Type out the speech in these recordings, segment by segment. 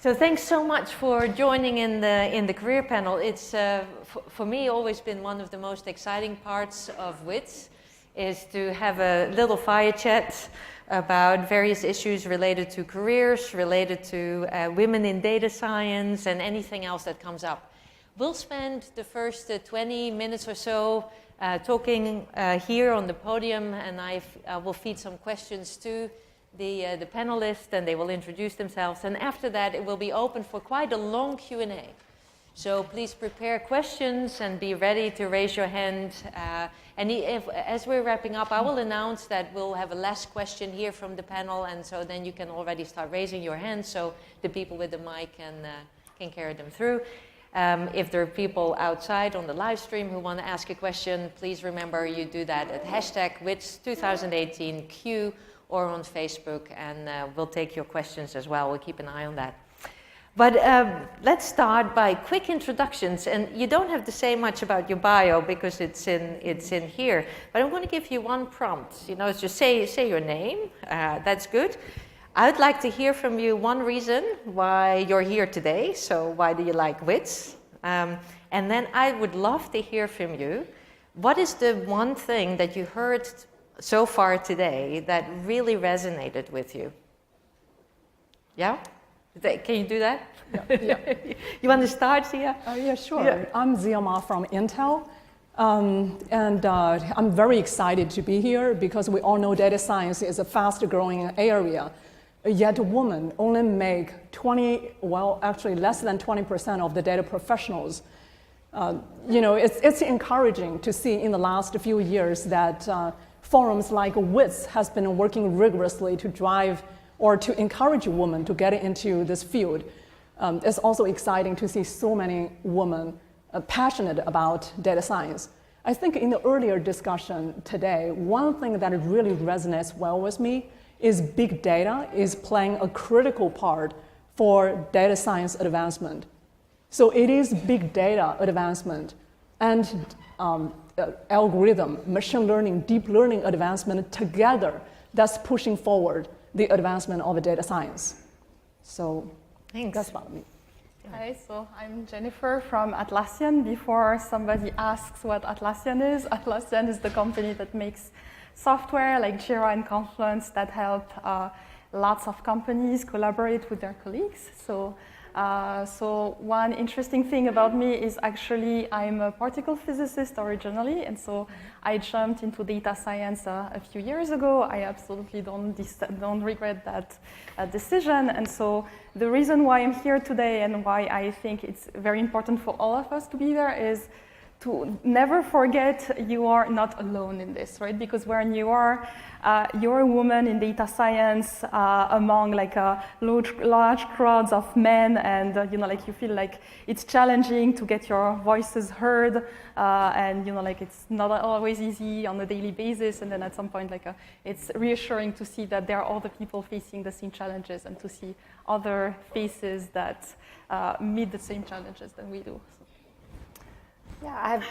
So thanks so much for joining in the career panel. It's for me always been one of the most exciting parts of WiDS is to have a little fire chat about various issues related to careers, related to women in data science and anything else that comes up. We'll spend the first 20 minutes or so talking here on the podium, and I will feed some questions to the panelists, and they will introduce themselves. And after that, it will be open for quite a long Q&A. So please prepare questions and be ready to raise your hand. And as we're wrapping up, I will announce that we'll have a last question here from the panel, and so then you can already start raising your hand so the people with the mic can carry them through. If there are people outside on the live stream who want to ask a question, please remember you do that at #WiDS2018Q or on Facebook, and we'll take your questions as well. We'll keep an eye on that. But let's start by quick introductions, and you don't have to say much about your bio because it's in here. But I'm going to give you one prompt. You know, just say your name. That's good. I'd like to hear from you one reason why you're here today. So why do you like WiDS? And then I would love to hear from you. What is the one thing that you heard so far today that really resonated with you? Yeah? Can you do that? Yeah. You want to start, Zia? Yeah, sure. Yeah. I'm Zia Ma from Intel. I'm very excited to be here because we all know data science is a fast-growing area. Yet women only make less than 20% of the data professionals. You know, it's encouraging to see in the last few years that forums like WiDS has been working rigorously to drive or to encourage women to get into this field. It's also exciting to see so many women passionate about data science. I think in the earlier discussion today, one thing that really resonates well with me is big data is playing a critical part for data science advancement. So it is big data advancement and algorithm, machine learning, deep learning advancement together that's pushing forward the advancement of data science. So thanks. That's about me. Hi, so I'm Jennifer from Atlassian. Before somebody asks what Atlassian is the company that makes software like Jira and Confluence that help lots of companies collaborate with their colleagues. So one interesting thing about me is actually I'm a particle physicist originally, and so I jumped into data science a few years ago. I absolutely don't regret that decision, and so the reason why I'm here today and why I think it's very important for all of us to be there is to never forget you are not alone in this, right? Because when you're a woman in data science among like large crowds of men, and you know, like you feel like it's challenging to get your voices heard, and you know, like it's not always easy on a daily basis. And then at some point, like it's reassuring to see that there are other people facing the same challenges, and to see other faces that meet the same challenges than we do. Yeah, I've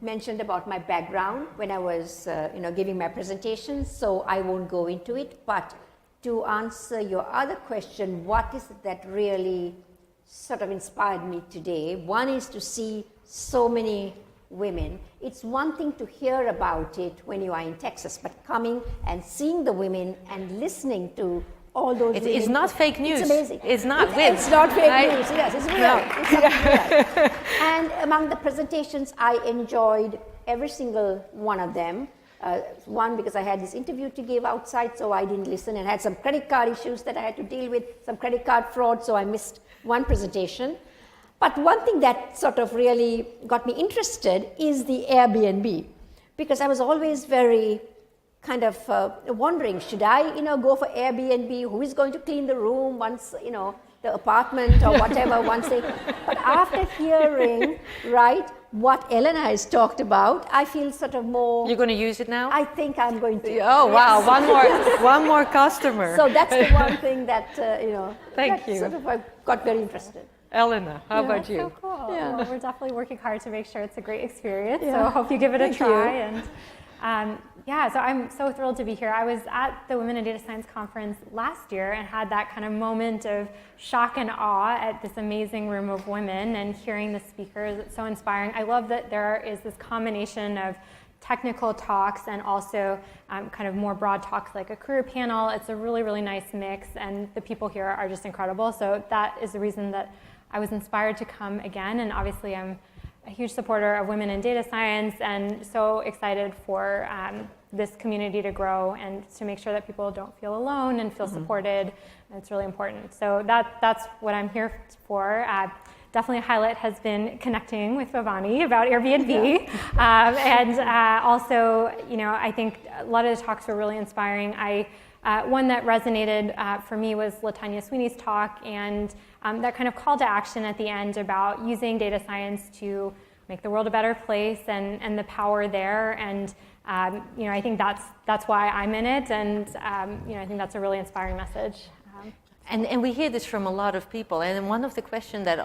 mentioned about my background when I was giving my presentation, so I won't go into it. But to answer your other question, what is it that really sort of inspired me today? One is to see so many women. It's one thing to hear about it when you are in Texas, but coming and seeing the women and listening to all those It's not fake news. It's amazing. It's not. It's not fake news. Yes, it's real. No. It's real. And among the presentations, I enjoyed every single one of them. One, because I had this interview to give outside, so I didn't listen, and had some credit card issues that I had to deal with, some credit card fraud, so I missed one presentation. But one thing that sort of really got me interested is the Airbnb, because I was always very kind of wondering, should I, go for Airbnb? Who is going to clean the room once, the apartment or whatever once they... But after hearing, right, what Elena has talked about, I feel sort of more... You're going to use it now? I think I'm going to. Oh, wow, one more customer. So that's the one thing that, Thank that you. sort of I got very interested. Elena, how about you? So cool. Yeah. Well, we're definitely working hard to make sure it's a great experience. Yeah. So I hope you give it a Thank try. you. And Yeah, so I'm so thrilled to be here. I was at the Women in Data Science conference last year and had that kind of moment of shock and awe at this amazing room of women and hearing the speakers. It's so inspiring. I love that there is this combination of technical talks and also kind of more broad talks like a career panel. It's a really, really nice mix, and the people here are just incredible. So that is the reason that I was inspired to come again, and obviously I'm a huge supporter of women in data science and so excited for this community to grow and to make sure that people don't feel alone and feel supported. It's really important. So that's what I'm here for. Definitely a highlight has been connecting with Vivani about Airbnb. And also, you know, I think a lot of the talks were really inspiring. One that resonated for me was LaTanya Sweeney's talk, and that kind of call to action at the end about using data science to make the world a better place and the power there. And you know, I think that's why I'm in it, and you know, I think that's a really inspiring message. And we hear this from a lot of people, and one of the questions that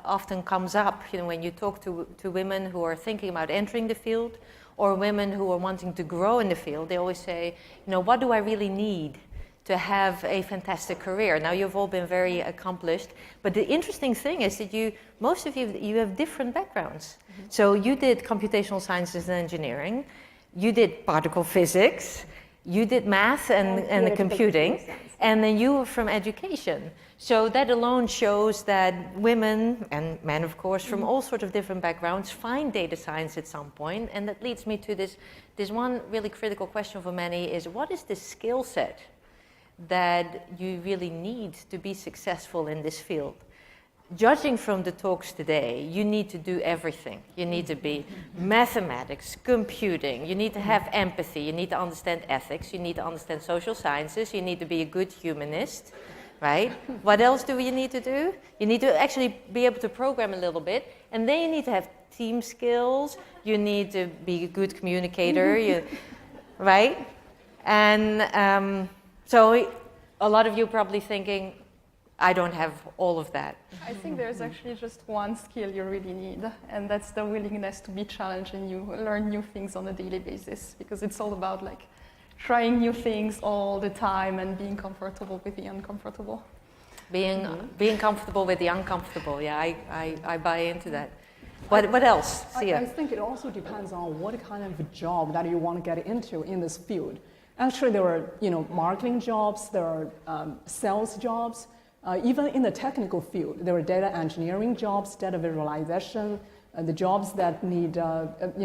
often comes up, you know, when you talk to women who are thinking about entering the field, or women who are wanting to grow in the field, they always say, you know, what do I really need to have a fantastic career? Now, you've all been very accomplished, but the interesting thing is that most of you have different backgrounds. Mm-hmm. So you did computational sciences and engineering, you did particle physics, you did math and the computing, and then you were from education. So that alone shows that women, and men of course, from all sorts of different backgrounds, find data science at some point. And that leads me to this one really critical question for many is, what is the skill set that you really need to be successful in this field? Judging from the talks today, you need to do everything. You need to be mathematics, computing, you need to have empathy, you need to understand ethics, you need to understand social sciences, you need to be a good humanist, right? What else do you need to do? You need to actually be able to program a little bit, and then you need to have team skills, you need to be a good communicator, right? And so a lot of you are probably thinking, I don't have all of that. I think there's actually just one skill you really need, and that's the willingness to be challenged and you learn new things on a daily basis, because it's all about like trying new things all the time and being comfortable with the uncomfortable. Being comfortable with the uncomfortable, yeah, I buy into that. What else? I think it also depends on what kind of job that you want to get into in this field. Actually, there are marketing jobs, there are sales jobs. Even in the technical field, there are data engineering jobs, data visualization, the jobs that need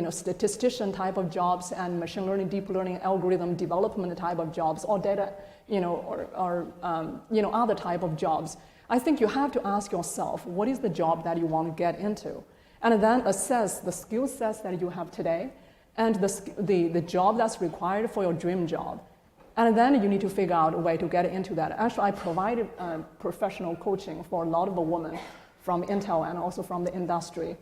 statistician type of jobs and machine learning, deep learning, algorithm development type of jobs, or data, or other type of jobs. I think you have to ask yourself, what is the job that you want to get into, and then assess the skill sets that you have today, and the job that's required for your dream job. And then you need to figure out a way to get into that. Actually, I provided professional coaching for a lot of women from Intel and also from the industry.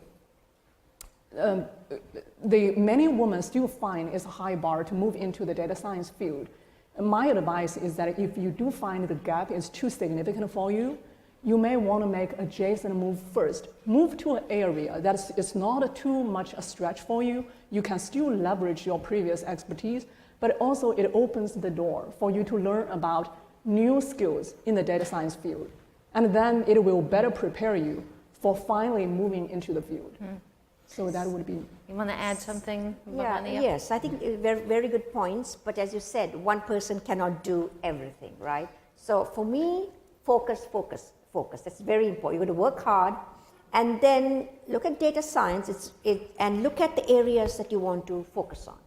Many women still find it's a high bar to move into the data science field. My advice is that if you do find the gap is too significant for you, you may want to make adjacent move first. Move to an area that is not too much a stretch for you. You can still leverage your previous expertise, but also it opens the door for you to learn about new skills in the data science field. And then it will better prepare you for finally moving into the field. Mm. So that would be... You want to add something, Vivani? Yes, I think very, very good points, but as you said, one person cannot do everything, right? So for me, focus. That's very important. You're going to work hard, and then look at data science and look at the areas that you want to focus on,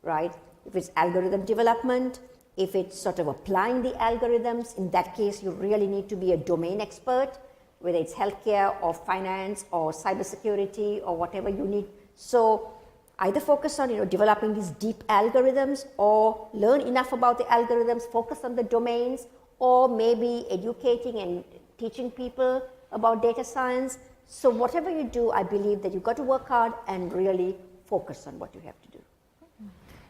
right? If it's algorithm development, if it's sort of applying the algorithms, in that case, you really need to be a domain expert, whether it's healthcare or finance or cybersecurity or whatever you need. So either focus on developing these deep algorithms, or learn enough about the algorithms, focus on the domains, or maybe educating and teaching people about data science. So whatever you do, I believe that you've got to work hard and really focus on what you have to do.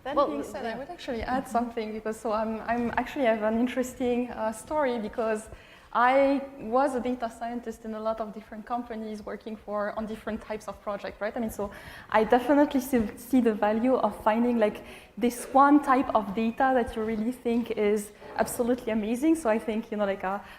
That being said, I would actually add something, because I'm actually have an interesting story, because I was a data scientist in a lot of different companies working on different types of projects, right? I mean, so I definitely see the value of finding like this one type of data that you really think is absolutely amazing. So I think,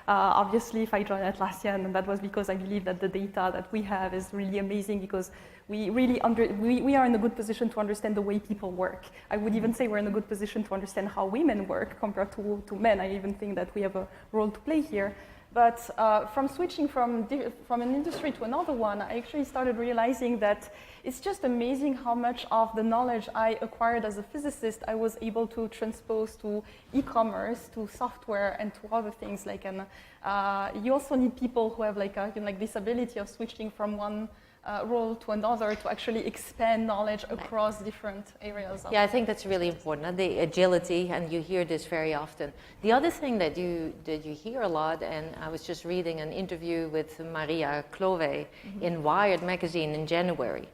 obviously if I joined Atlassian, and that was because I believe that the data that we have is really amazing, because we really we are in a good position to understand the way people work. I would even say we're in a good position to understand how women work compared to men. I even think that we have a role to play here. But from switching from an industry to another one, I actually started realizing that it's just amazing how much of the knowledge I acquired as a physicist I was able to transpose to e-commerce, to software, and to other things. You also need people who have this ability of switching from one role to another to actually expand knowledge across different areas. Yeah, I think that's really important, the agility, and you hear this very often. The other thing that you hear a lot, and I was just reading an interview with Maria Clove in Wired magazine in January,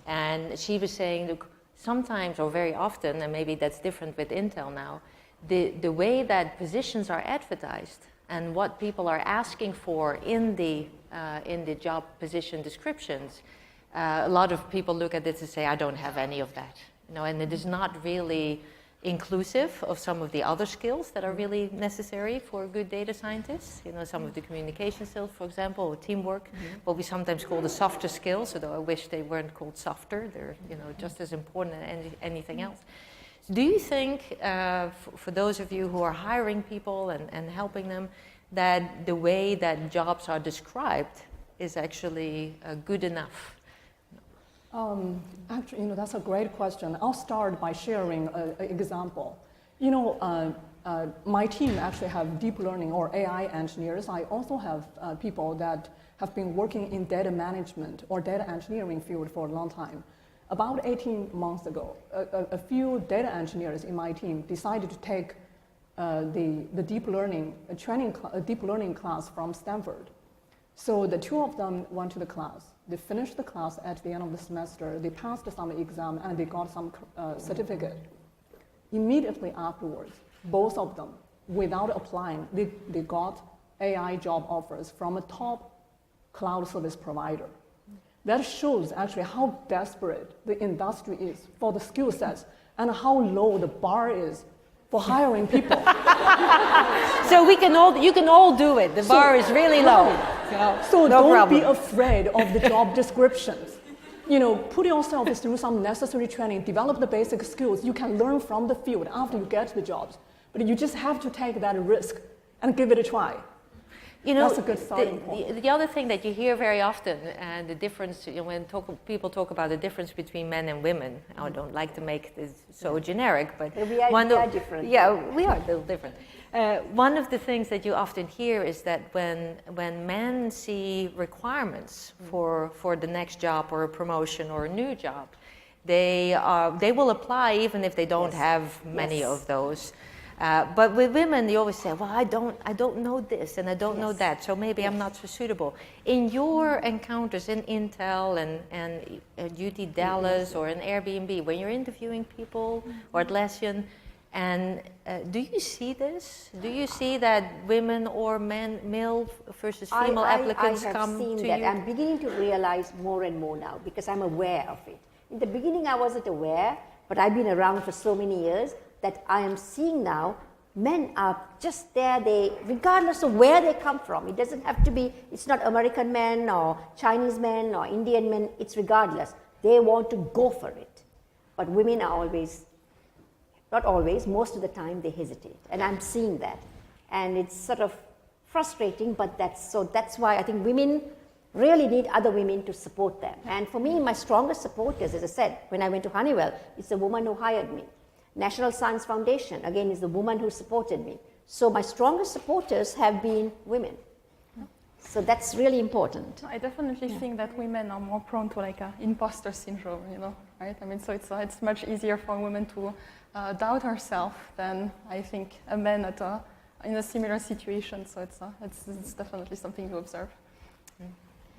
and she was saying, look, sometimes or very often, and maybe that's different with Intel now, the way that positions are advertised and what people are asking for in the job position descriptions, a lot of people look at this and say, I don't have any of that. And it is not really inclusive of some of the other skills that are really necessary for good data scientists. Some of the communication skills, for example, or teamwork, what we sometimes call the softer skills, although I wish they weren't called softer. They're just as important as anything else. Do you think, for those of you who are hiring people and helping them, that the way that jobs are described is actually good enough? Actually, that's a great question. I'll start by sharing an example. My team actually have deep learning or AI engineers. I also have people that have been working in data management or data engineering field for a long time. About 18 months ago, a few data engineers in my team decided to take the deep learning deep learning class from Stanford. So the two of them went to the class. They finished the class at the end of the semester. They passed some exam and they got some certificate. Immediately afterwards, both of them, without applying, they got AI job offers from a top cloud service provider. That shows actually how desperate the industry is for the skill sets and how low the bar is for hiring people. So you can all do it. The bar is really low. So no don't problem. be afraid of the job descriptions. Put yourself through some necessary training, develop the basic skills you can learn from the field after you get the jobs. But you just have to take that risk and give it a try. That's a good starting point. The other thing that you hear very often, and the difference, when people talk about the difference between men and women, I don't like to make this so generic, but we are different. Yeah, we are a little different. One of the things that you often hear is that when men see requirements for the next job or a promotion or a new job, they will apply even if they don't have many of those. But with women, they always say, well, I don't know this and I don't know that, so maybe I'm not so suitable. In your encounters in Intel and UT Dallas or in Airbnb, when you're interviewing people or Atlassian, and do you see this? Do you see that women or male versus female applicants come to you? I have seen that. I'm beginning to realize more and more now because I'm aware of it. In the beginning, I wasn't aware, but I've been around for so many years that I am seeing now, men are just there, regardless of where they come from. It doesn't have to be, it's not American men or Chinese men or Indian men, it's regardless. They want to go for it. But women are always, not always, most of the time they hesitate. And I'm seeing that. And it's sort of frustrating, but that's why I think women really need other women to support them. And for me, my strongest supporters, as I said, when I went to Honeywell, it's the woman who hired me. National Science Foundation, again, is the woman who supported me. So my strongest supporters have been women. So that's really important. I definitely think that women are more prone to imposter syndrome, right? I mean, so it's much easier for a woman to doubt herself than I think a man in a similar situation. So it's definitely something to observe.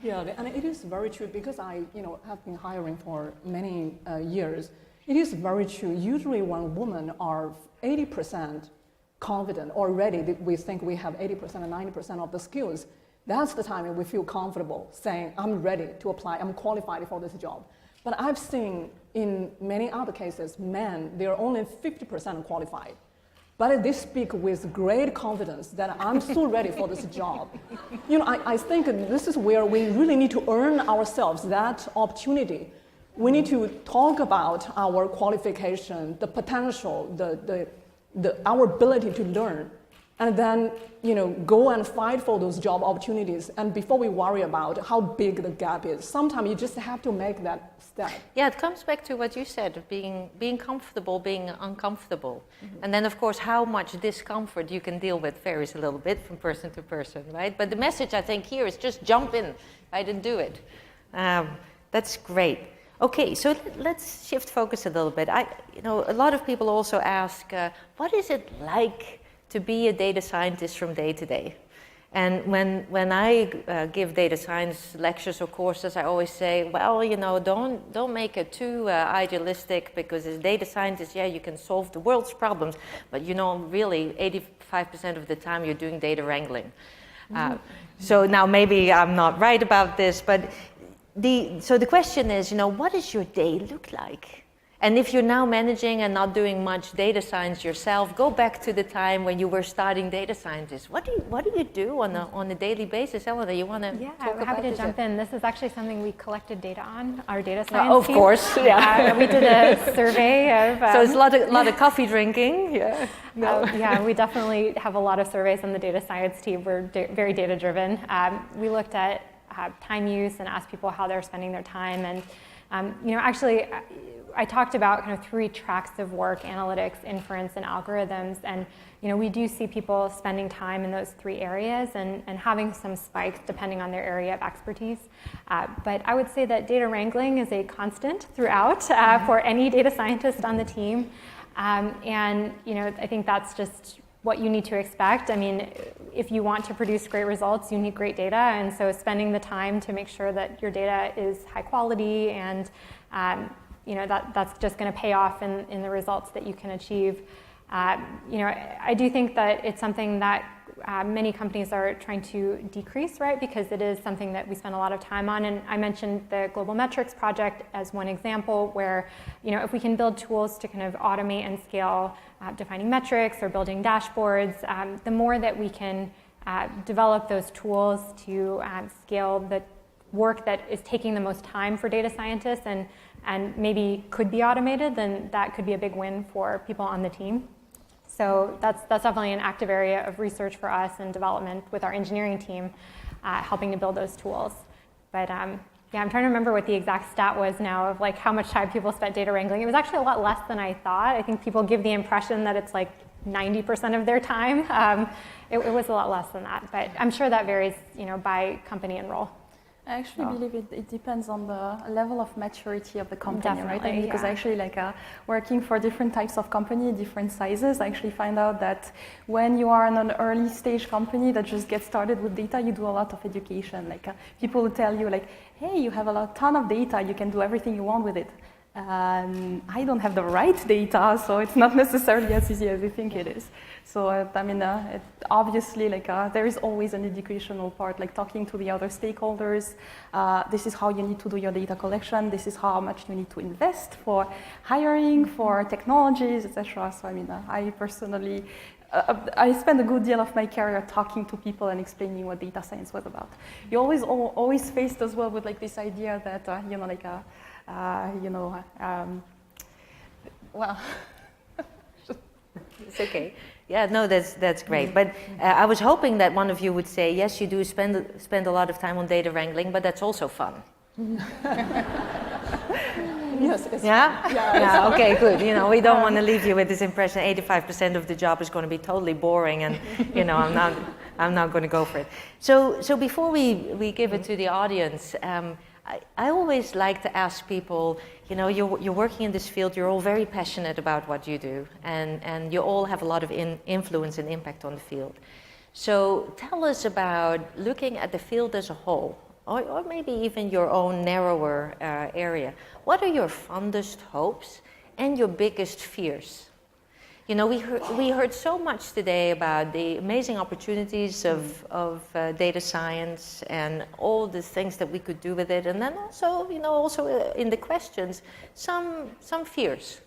Yeah, and it is very true because I have been hiring for many years. It is very true. Usually when women are 80% confident or ready, we think we have 80% and 90% of the skills, that's the time we feel comfortable saying, I'm ready to apply, I'm qualified for this job. But I've seen in many other cases, men, they're only 50% qualified. But they speak with great confidence that I'm so ready for this job. You know, I think this is where we really need to earn ourselves that opportunity. We need to talk about our qualification, the potential, our ability to learn, and then go and fight for those job opportunities. And before we worry about how big the gap is, sometimes you just have to make that step. Yeah, it comes back to what you said, of being comfortable, being uncomfortable. And then, of course, how much discomfort you can deal with varies a little bit from person to person, right? But the message, I think, here is just jump in, right, and do it. That's great. Okay, so let's shift focus a little bit. A lot of people also ask, what is it like to be a data scientist from day to day? And when I give data science lectures or courses, I always say, well, don't make it too idealistic, because as a data scientist, yeah, you can solve the world's problems, but really 85% of the time you're doing data wrangling. So now maybe I'm not right about this, but so the question is, what does your day look like? And if you're now managing and not doing much data science yourself, go back to the time when you were starting data scientists. What do you do on a daily basis? Elena, you want to Yeah, talk I'm happy about to jump this? in. This is actually something we collected data on, our data science Of team. course, yeah. We did a survey of... So it's a lot of coffee drinking. Yeah. Yeah, we definitely have a lot of surveys on the data science team. We're very data-driven. We looked at time use and asked people how they're spending their time. And actually, I talked about kind of 3 tracks of work: analytics, inference, and algorithms. And we do see people spending time in those 3 areas and having some spikes depending on their area of expertise. But I would say that data wrangling is a constant throughout for any data scientist on the team. And I think that's just what you need to expect. I mean, if you want to produce great results, you need great data. And so spending the time to make sure that your data is high quality and that's just going to pay off in the results that you can achieve. I do think that it's something that many companies are trying to decrease, right? Because it is something that we spend a lot of time on. And I mentioned the Global Metrics project as one example where, if we can build tools to kind of automate and scale defining metrics or building dashboards, the more that we can develop those tools to scale the work that is taking the most time for data scientists and maybe could be automated, then that could be a big win for people on the team. So that's definitely an active area of research for us and development with our engineering team, helping to build those tools. But yeah, I'm trying to remember what the exact stat was now of like how much time people spent data wrangling. It was actually a lot less than I thought. I think people give the impression that it's like 90% of their time. It was a lot less than that, but I'm sure that varies, by company and role. I actually believe it depends on the level of maturity of the company, right? And because yeah. actually working for different types of company, different sizes, I actually find out that when you are in an early stage company that just gets started with data, you do a lot of education. People will tell you hey, you have a ton of data, you can do everything you want with it. I don't have the right data, so it's not necessarily as easy as you think it is. So obviously, there is always an educational part, talking to the other stakeholders. This is how you need to do your data collection. This is how much you need to invest for hiring, for technologies, etc. So I personally, I spend a good deal of my career talking to people and explaining what data science was about. You always faced as well with this idea that well. It's okay. Yeah, no, that's great. But I was hoping that one of you would say, yes, you do spend a lot of time on data wrangling, but that's also fun. Yes, it's Yeah? fun. Yeah, okay, good. We don't want to leave you with this impression 85% of the job is going to be totally boring and, I'm not going to go for it. So before we give it to the audience, I always like to ask people, you're working in this field, you're all very passionate about what you do, and you all have a lot of influence and impact on the field. So tell us about looking at the field as a whole, or maybe even your own narrower area. What are your fondest hopes and your biggest fears? You know, we heard so much today about the amazing opportunities of data science and all the things that we could do with it, and then also, you know, also in the questions, some fears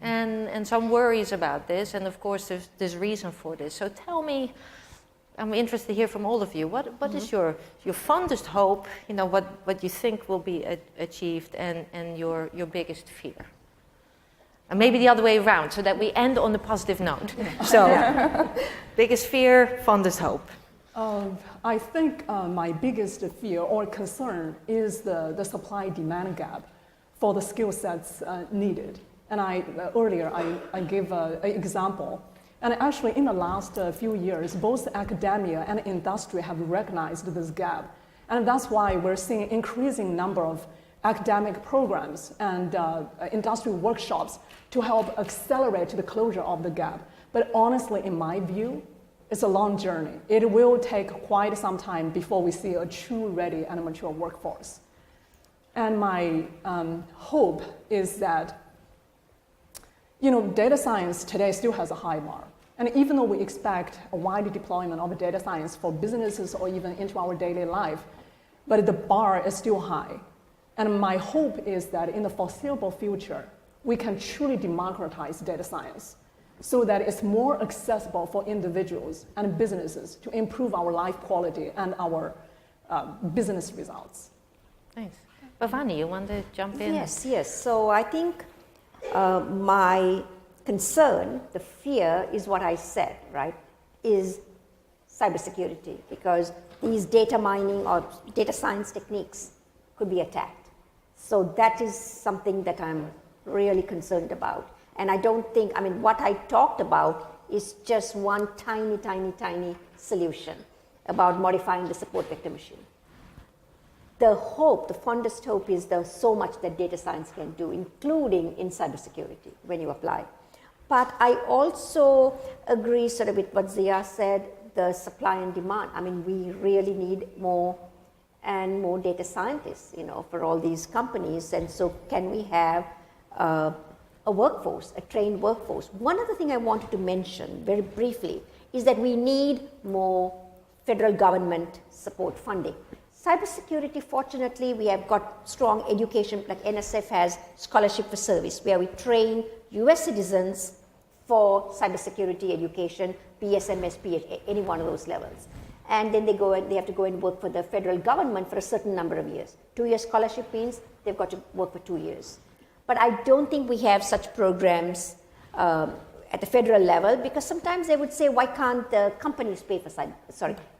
and some worries about this, and of course there's reason for this. So tell me, I'm interested to hear from all of you, what is your fondest hope, you know, what you think will be achieved, and your biggest fear? And maybe the other way around, so that we end on a positive note. So, biggest fear, fondest hope. I think my biggest fear or concern is the supply-demand gap for the skill sets needed. And earlier I gave an example. And actually, in the last few years, both academia and industry have recognized this gap. And that's why we're seeing increasing number of academic programs and industry workshops to help accelerate the closure of the gap. But honestly, in my view, it's a long journey. It will take quite some time before we see a true ready and mature workforce. And my hope is that, you know, data science today still has a high bar. And even though we expect a wide deployment of data science for businesses or even into our daily life, but the bar is still high. And my hope is that in the foreseeable future, we can truly democratize data science so that it's more accessible for individuals and businesses to improve our life quality and our business results. Thanks. Bhavani, you want to jump in? Yes. So I think my concern, the fear, is what I said, right, is cybersecurity, because these data mining or data science techniques could be attacked. So that is something that I'm really concerned about. And I don't think, I mean, what I talked about is just one tiny solution about modifying the support vector machine. The hope, the fondest hope, is there's so much that data science can do, including in cybersecurity when you apply. But I also agree sort of with what Zia said, the supply and demand. I mean, we really need more and more data scientists, you know, for all these companies. And so can we have a workforce, a trained workforce? One other thing I wanted to mention very briefly is that we need more federal government support funding. Cybersecurity, fortunately, we have got strong education, like NSF has Scholarship for Service, where we train US citizens for cybersecurity education, BSMS, PhD, any one of those levels. And then they have to go and work for the federal government for a certain number of years. 2-year scholarship means they've got to work for 2 years. But I don't think we have such programs at the federal level, because sometimes they would say, why can't the companies pay for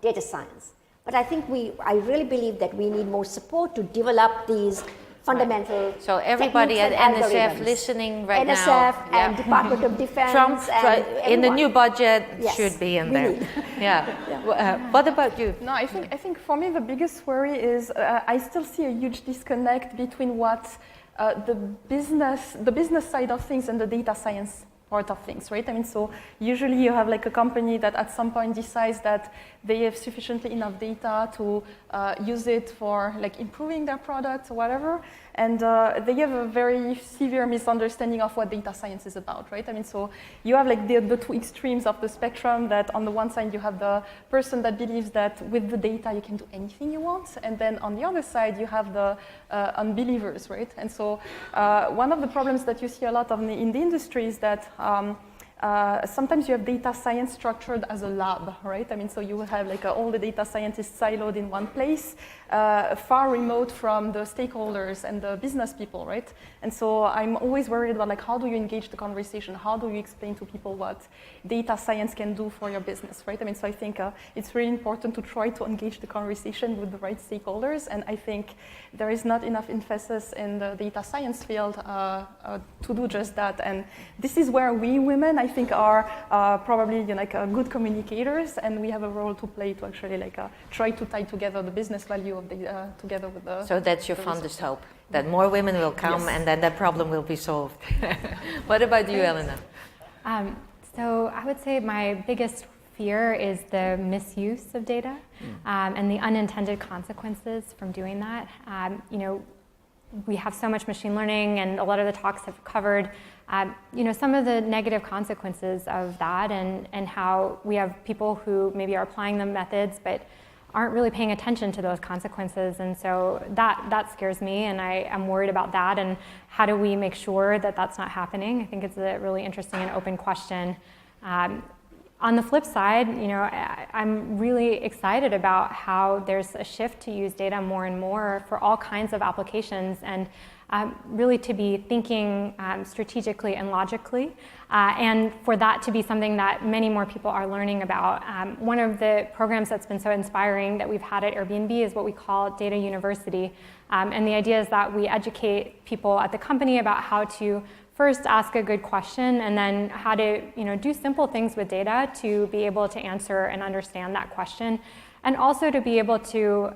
data science? But I think I really believe that we need more support to develop these fundamental So everybody at NSF listening right now. NSF and Department of Defense. Trump and in the new budget should be in there. need. What about you? No, I think for me the biggest worry is I still see a huge disconnect between what the business side of things and the data science part of things, right? I mean, so usually you have like a company that at some point decides that they have sufficiently enough data to use it for like improving their product or whatever, and they have a very severe misunderstanding of what data science is about, right? I mean, so you have like the two extremes of the spectrum, that on the one side you have the person that believes that with the data you can do anything you want, and then on the other side you have the unbelievers, right? And so one of the problems that you see a lot of in the industry is that sometimes you have data science structured as a lab, right? I mean, so you will have like all the data scientists siloed in one place, far remote from the stakeholders and the business people, right? And so I'm always worried about like, how do you engage the conversation? How do you explain to people what data science can do for your business, right? I mean, so I think it's really important to try to engage the conversation with the right stakeholders, and I think there is not enough emphasis in the data science field to do just that. And this is where we women, I think, are probably good communicators, and we have a role to play to actually try to tie together the business value of the together with the. So that's your fondest hope, that more women will come, and then that problem will be solved. What about you, Elena? So I would say my biggest fear is the misuse of data and the unintended consequences from doing that. We have so much machine learning, and a lot of the talks have covered some of the negative consequences of that, and how we have people who maybe are applying the methods but aren't really paying attention to those consequences. And so that scares me, and I am worried about that, and how do we make sure that that's not happening? I think it's a really interesting and open question. On the flip side, I'm really excited about how there's a shift to use data more and more for all kinds of applications, and really to be thinking strategically and logically, and for that to be something that many more people are learning about. One of the programs that's been so inspiring that we've had at Airbnb is what we call Data University, and the idea is that we educate people at the company about how to first ask a good question, and then how to do simple things with data to be able to answer and understand that question, and also to be able to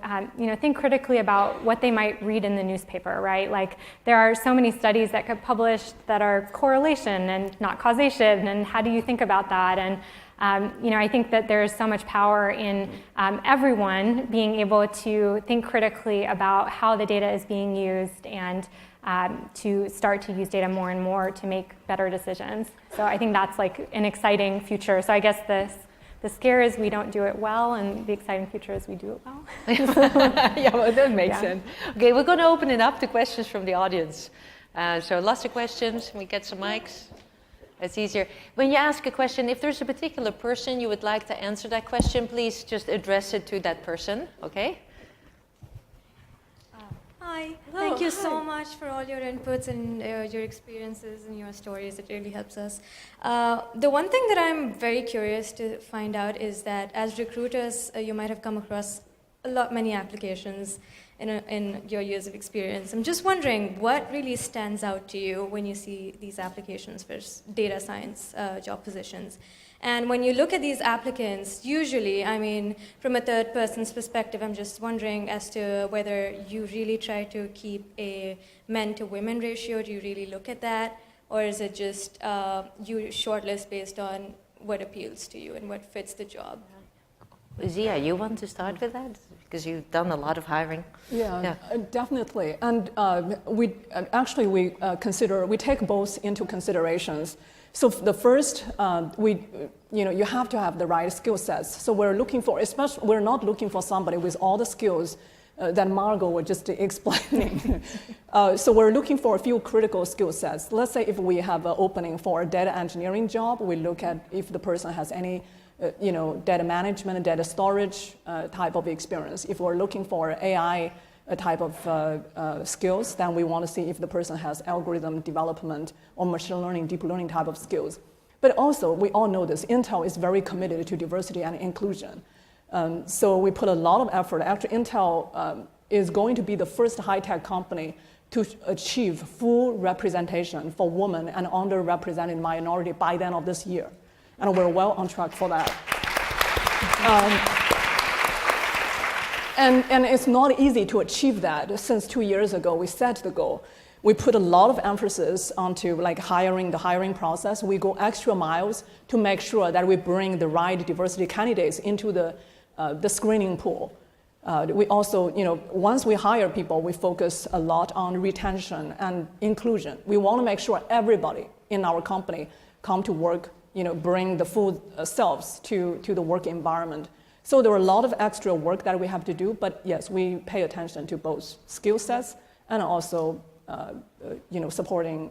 think critically about what they might read in the newspaper, right? Like, there are so many studies that get published that are correlation and not causation, and how do you think about that? And I think that there is so much power in everyone being able to think critically about how the data is being used, and to start to use data more and more to make better decisions. So I think that's like an exciting future. So I guess the scare is we don't do it well, and the exciting future is we do it well. Yeah, well, that makes sense. Okay, we're going to open it up to questions from the audience. So lots of questions. Can we get some mics? It's easier. When you ask a question, if there's a particular person you would like to answer that question, please just address it to that person, okay? Hi. Thank you so much for all your inputs and your experiences and your stories. It really helps us. The one thing that I'm very curious to find out is that as recruiters, you might have come across many applications in your years of experience. I'm just wondering what really stands out to you when you see these applications for data science job positions. And when you look at these applicants, usually, from a third person's perspective, I'm just wondering as to whether you really try to keep a men to women ratio. Do you really look at that? Or is it just you shortlist based on what appeals to you and what fits the job? Zia, you want to start with that? Because you've done a lot of hiring. Yeah. Definitely. And we take both into considerations. So the first, you have to have the right skill sets. So we're not looking for somebody with all the skills that Margot was just explaining. So we're looking for a few critical skill sets. Let's say if we have an opening for a data engineering job, we look at if the person has any data management, data storage type of experience. If we're looking for AI type of skills, then we want to see if the person has algorithm development or machine learning, deep learning type of skills. But also, we all know this, Intel is very committed to diversity and inclusion. So we put a lot of effort. Actually, Intel is going to be the first high-tech company to achieve full representation for women and underrepresented minority by the end of this year. And we're well on track for that. And it's not easy to achieve that. Since 2 years ago, we set the goal. We put a lot of emphasis onto the hiring process. We go extra miles to make sure that we bring the right diversity candidates into the screening pool. We also, once we hire people, we focus a lot on retention and inclusion. We want to make sure everybody in our company come to work, bring the full selves to the work environment. So there are a lot of extra work that we have to do, but yes, we pay attention to both skill sets and also, supporting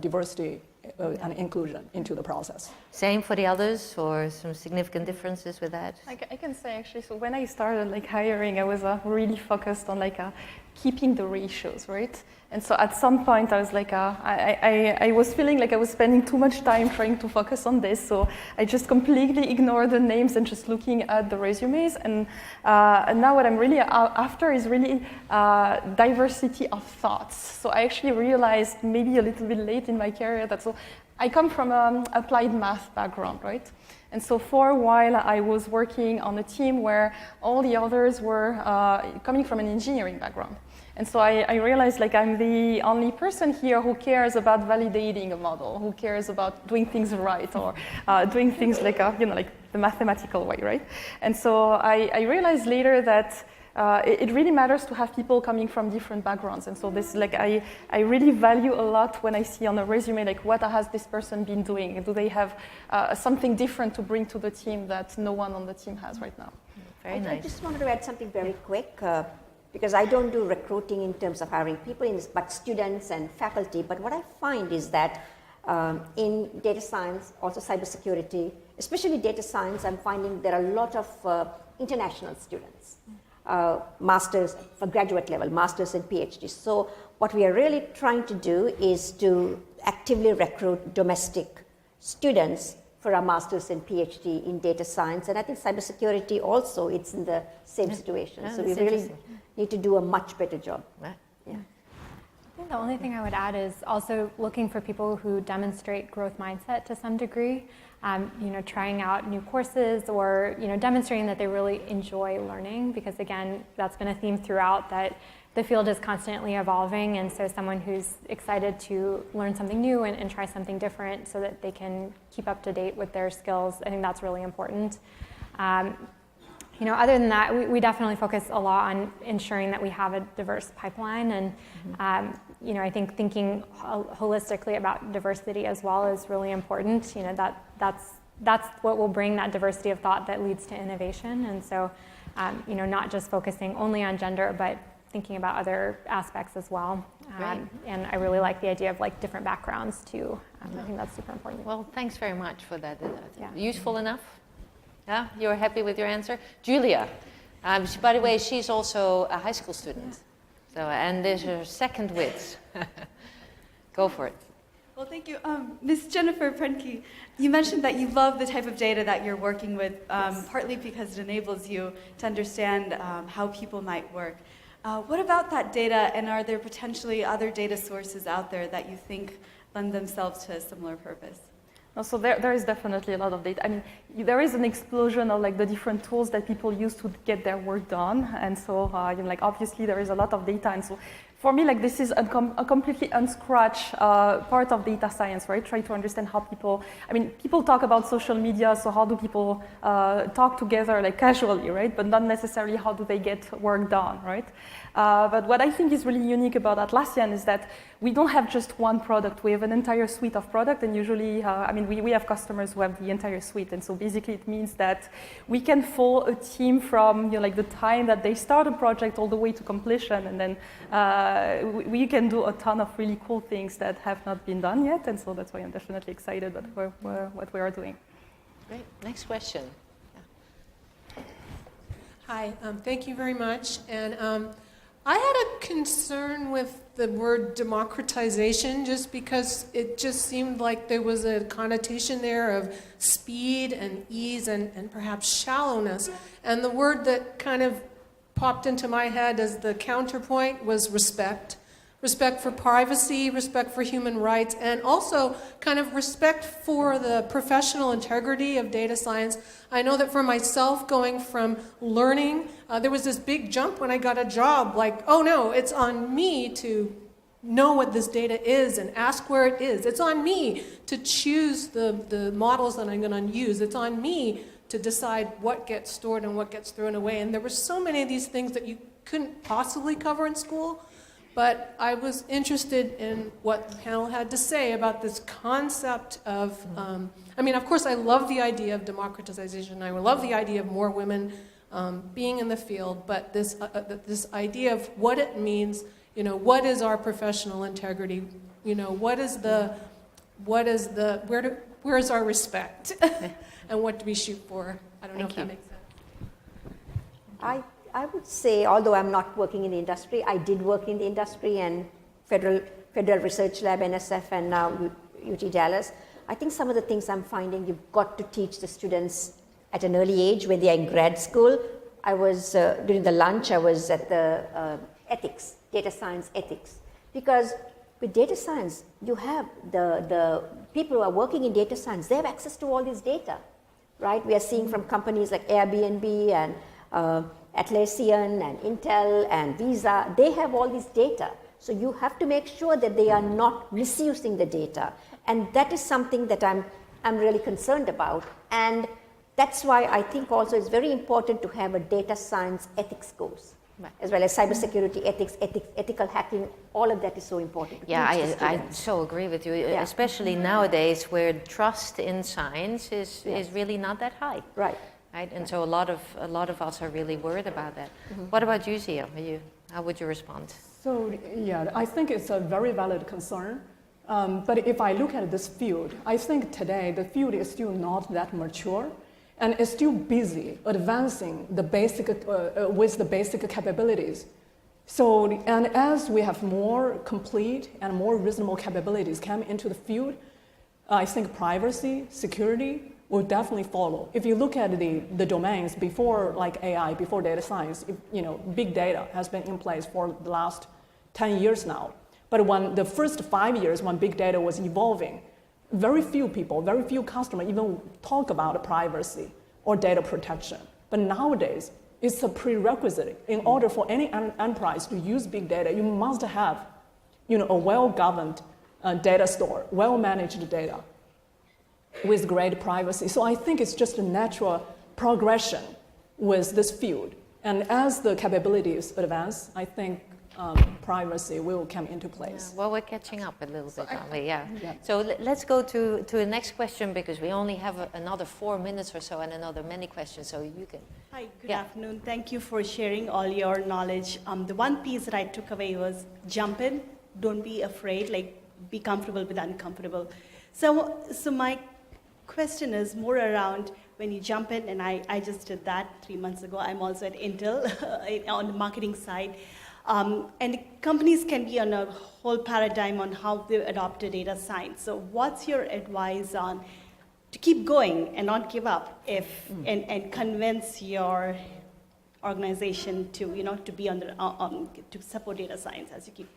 diversity and inclusion into the process. Same for the others, or some significant differences with that? I can say actually, so when I started hiring, I was really focused on keeping the ratios, right? And so at some point I was I was feeling like I was spending too much time trying to focus on this, so I just completely ignored the names and just looking at the resumes. And now what I'm really after is really diversity of thoughts. So I actually realized maybe a little bit late in my career that I come from an applied math background, right? And so for a while, I was working on a team where all the others were coming from an engineering background. And so I realized I'm the only person here who cares about validating a model, who cares about doing things right, or doing things the mathematical way, right? And so I realized later that it really matters to have people coming from different backgrounds. And so this, like, I really value a lot when I see on a resume, like, what has this person been doing? Do they have something different to bring to the team that no one on the team has right now? Very nice. I just wanted to add something very quick, because I don't do recruiting in terms of hiring people, but students and faculty. But what I find is that in data science, also cybersecurity, especially data science, I'm finding there are a lot of international students, masters for graduate level, masters and PhDs. So what we are really trying to do is to actively recruit domestic students for our masters and PhD in data science. And I think cybersecurity also, it's in the same situation. So we really need to do a much better job. Yeah. I think the only thing I would add is also looking for people who demonstrate growth mindset to some degree. You know, trying out new courses, or demonstrating that they really enjoy learning, because again, that's been a theme throughout, that the field is constantly evolving, and so someone who's excited to learn something new and try something different so that they can keep up to date with their skills, I think that's really important. Other than that, we definitely focus a lot on ensuring that we have a diverse pipeline, and I think thinking holistically about diversity as well is really important. That's what will bring that diversity of thought that leads to innovation, and so not just focusing only on gender, but thinking about other aspects as well. And I really like the idea of like different backgrounds too. I think that's super important. Well, thanks very much for that. Yeah. Useful enough? Yeah, you're happy with your answer? Julia, by the way, she's also a high school student. So, and there's her second WiDS. Go for it. Well, thank you. Ms. Jennifer Prenke, you mentioned that you love the type of data that you're working with, partly because it enables you to understand how people might work. What about that data, and are there potentially other data sources out there that you think lend themselves to a similar purpose? So there is definitely a lot of data. I mean, there is an explosion of like the different tools that people use to get their work done, and so like obviously there is a lot of data, and so for me, like, this is a completely unscratched part of data science, right? Try to understand how people talk about social media, so how do people talk together, like, casually, right? But not necessarily how do they get work done, right? But what I think is really unique about Atlassian is that we don't have just one product. We have an entire suite of products, and usually, we have customers who have the entire suite, and so basically it means that we can follow a team from like the time that they start a project all the way to completion, and then we can do a ton of really cool things that have not been done yet, and so that's why I'm definitely excited about what we are doing. Great. Next question. Yeah. Hi, thank you very much. And I had a concern with the word democratization, just because it just seemed like there was a connotation there of speed and ease and perhaps shallowness. And the word that kind of popped into my head as the counterpoint was respect. Respect for privacy, respect for human rights, and also kind of respect for the professional integrity of data science. I know that for myself, going from learning, there was this big jump when I got a job, like, oh no, it's on me to know what this data is and ask where it is. It's on me to choose the models that I'm going to use. It's on me to decide what gets stored and what gets thrown away. And there were so many of these things that you couldn't possibly cover in school. But I was interested in what the panel had to say about this concept of, of course, I love the idea of democratization. I love the idea of more women being in the field. But this idea of what it means, what is our professional integrity? Where is our respect? And what do we shoot for? I don't know if that makes sense. I would say, although I'm not working in the industry, I did work in the industry and Federal Research Lab, NSF, and now UT Dallas. I think some of the things I'm finding, you've got to teach the students at an early age when they are in grad school. I was, during the lunch, I was at the ethics, data science ethics. Because with data science, you have the people who are working in data science, they have access to all this data, right? We are seeing from companies like Airbnb and Atlassian and Intel and Visa, they have all this data. So you have to make sure that they are not misusing the data. And that is something that I'm really concerned about. And that's why I think also it's very important to have a data science ethics course. as well as cybersecurity, ethical hacking. All of that is so important. To Yeah, teach the I students. so agree with you, Yeah. especially nowadays where trust in science is really not that high. Right. Right, and so a lot of us are really worried about that. What about you, Zia? How would you respond? So yeah, I think it's a very valid concern. But if I look at this field, I think today the field is still not that mature, and it's still busy advancing the basic with the basic capabilities. So, and as we have more complete and more reasonable capabilities come into the field, I think privacy, security will definitely follow. If you look at the domains before, like AI, before data science, big data has been in place for the last 10 years now. But when the first 5 years when big data was evolving, very few people, very few customers even talk about privacy or data protection. But nowadays, it's a prerequisite. In order for any enterprise to use big data, you must have a well-governed data store, well-managed data with great privacy. So I think it's just a natural progression with this field. And as the capabilities advance, I think privacy will come into place. Yeah, well, we're catching up a little bit, aren't we? Yeah. So let's go to the next question, because we only have another 4 minutes or so and another many questions, so you can. Hi, good afternoon. Thank you for sharing all your knowledge. The one piece that I took away was jump in, don't be afraid, like be comfortable with uncomfortable. So my question is more around when you jump in, and I just did that 3 months ago. I'm also at Intel on the marketing side. And companies can be on a whole paradigm on how they adopt a data science. So what's your advice on to keep going and not give up and convince your organization to to be on the to support data science as you keep?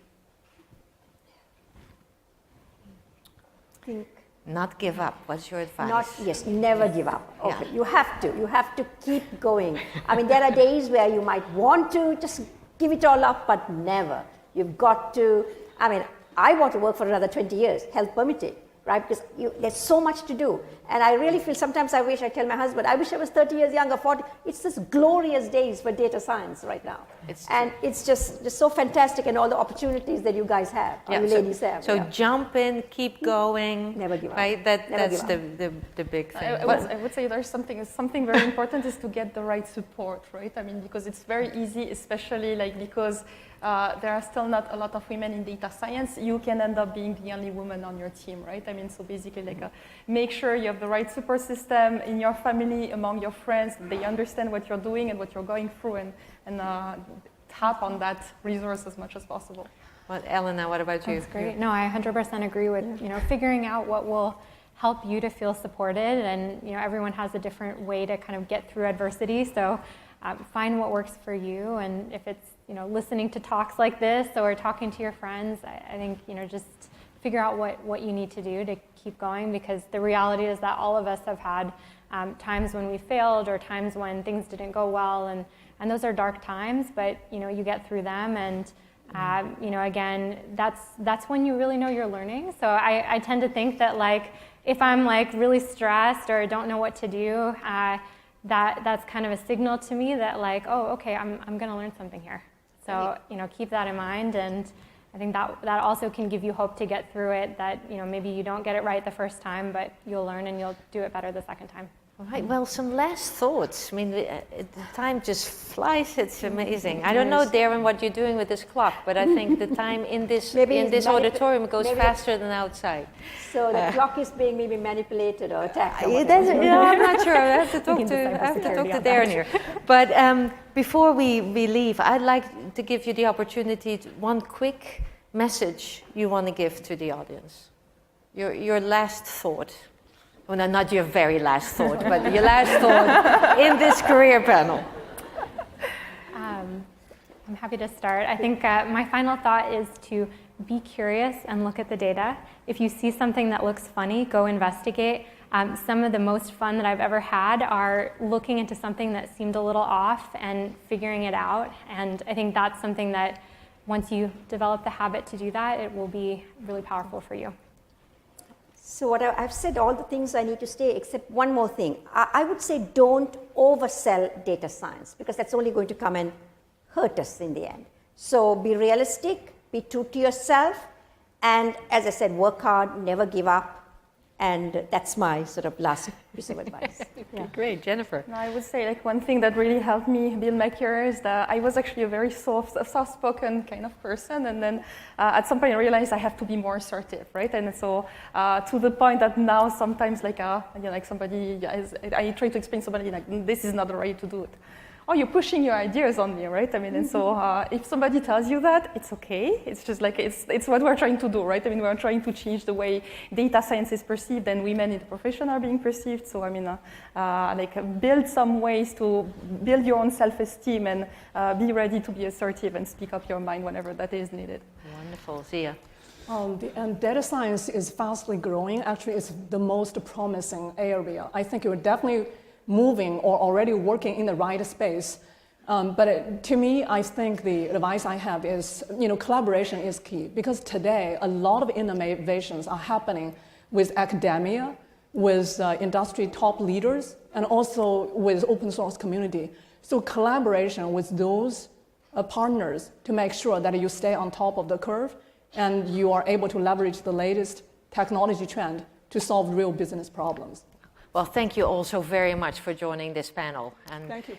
Not give up. What's your advice? Never give up. Okay, yeah. You have to keep going. I mean, there are days where you might want to just give it all up, but never. You've got to, I mean, I want to work for another 20 years, health permitted, right? Because there's so much to do. And I really feel, sometimes I tell my husband, I wish I was 30 years younger, 40. It's just glorious days for data science right now. It's just so fantastic, and all the opportunities that you guys have, you ladies have. So jump in, keep going. Never give up. Right? That's the big thing. I would say there's something very important is to get the right support, right? I mean, because it's very easy, especially because there are still not a lot of women in data science. You can end up being the only woman on your team, right? I mean, so basically make sure you have the right support system in your family, among your friends. They understand what you're doing and what you're going through, and tap on that resource as much as possible. Well, Elena, what about you? That's great. No, I 100% agree with figuring out what will help you to feel supported, and everyone has a different way to kind of get through adversity. So find what works for you, and if it's listening to talks like this or talking to your friends, I think just figure out what you need to do to keep going, because the reality is that all of us have had times when we failed or times when things didn't go well, and those are dark times, but you get through them, and again, that's when you really know you're learning. So I tend to think that if I'm really stressed or don't know what to do, that's kind of a signal to me that oh, okay, I'm going to learn something here. So keep that in mind, and I think that also can give you hope to get through it. That maybe you don't get it right the first time, but you'll learn and you'll do it better the second time. All right. Well, some last thoughts. I mean, the time just flies. It's amazing. I don't know, Darren, what you're doing with this clock, but I think the time in this auditorium goes faster than outside. So the clock is being maybe manipulated or attacked. Or I'm not sure. I have to talk to Darren here. But before we leave, I'd like to give you the opportunity to one quick message you want to give to the audience. Your last thought. Well, no, not your very last thought, but your last thought in this career panel. I'm happy to start. I think my final thought is to be curious and look at the data. If you see something that looks funny, go investigate. Some of the most fun that I've ever had are looking into something that seemed a little off and figuring it out. And I think that's something that once you develop the habit to do that, it will be really powerful for you. So I've said all the things I need to say, except one more thing. I would say don't oversell data science, because that's only going to come and hurt us in the end. So be realistic, be true to yourself, and as I said, work hard, never give up. And that's my sort of last piece of advice. Yeah. Great, Jennifer. No, I would say like one thing that really helped me build my career is that I was actually a very soft-spoken kind of person, and then at some point I realized I have to be more assertive, right? And so to the point that now sometimes like like somebody, I try to explain to somebody like this is not the way to do it. Oh, you're pushing your ideas on me, right? I mean, and so if somebody tells you that, it's okay. It's just like, it's what we're trying to do, right? I mean, we're trying to change the way data science is perceived and women in the profession are being perceived. So, I mean, like build some ways to build your own self-esteem and be ready to be assertive and speak up your mind whenever that is needed. Wonderful, Zia. And data science is fastly growing. Actually, it's the most promising area. I think you're definitely moving or already working in the right space. But to me, I think the advice I have is, collaboration is key, because today a lot of innovations are happening with academia, with industry top leaders, and also with open source community. So collaboration with those partners to make sure that you stay on top of the curve and you are able to leverage the latest technology trend to solve real business problems. Well, thank you all so very much for joining this panel. And thank you.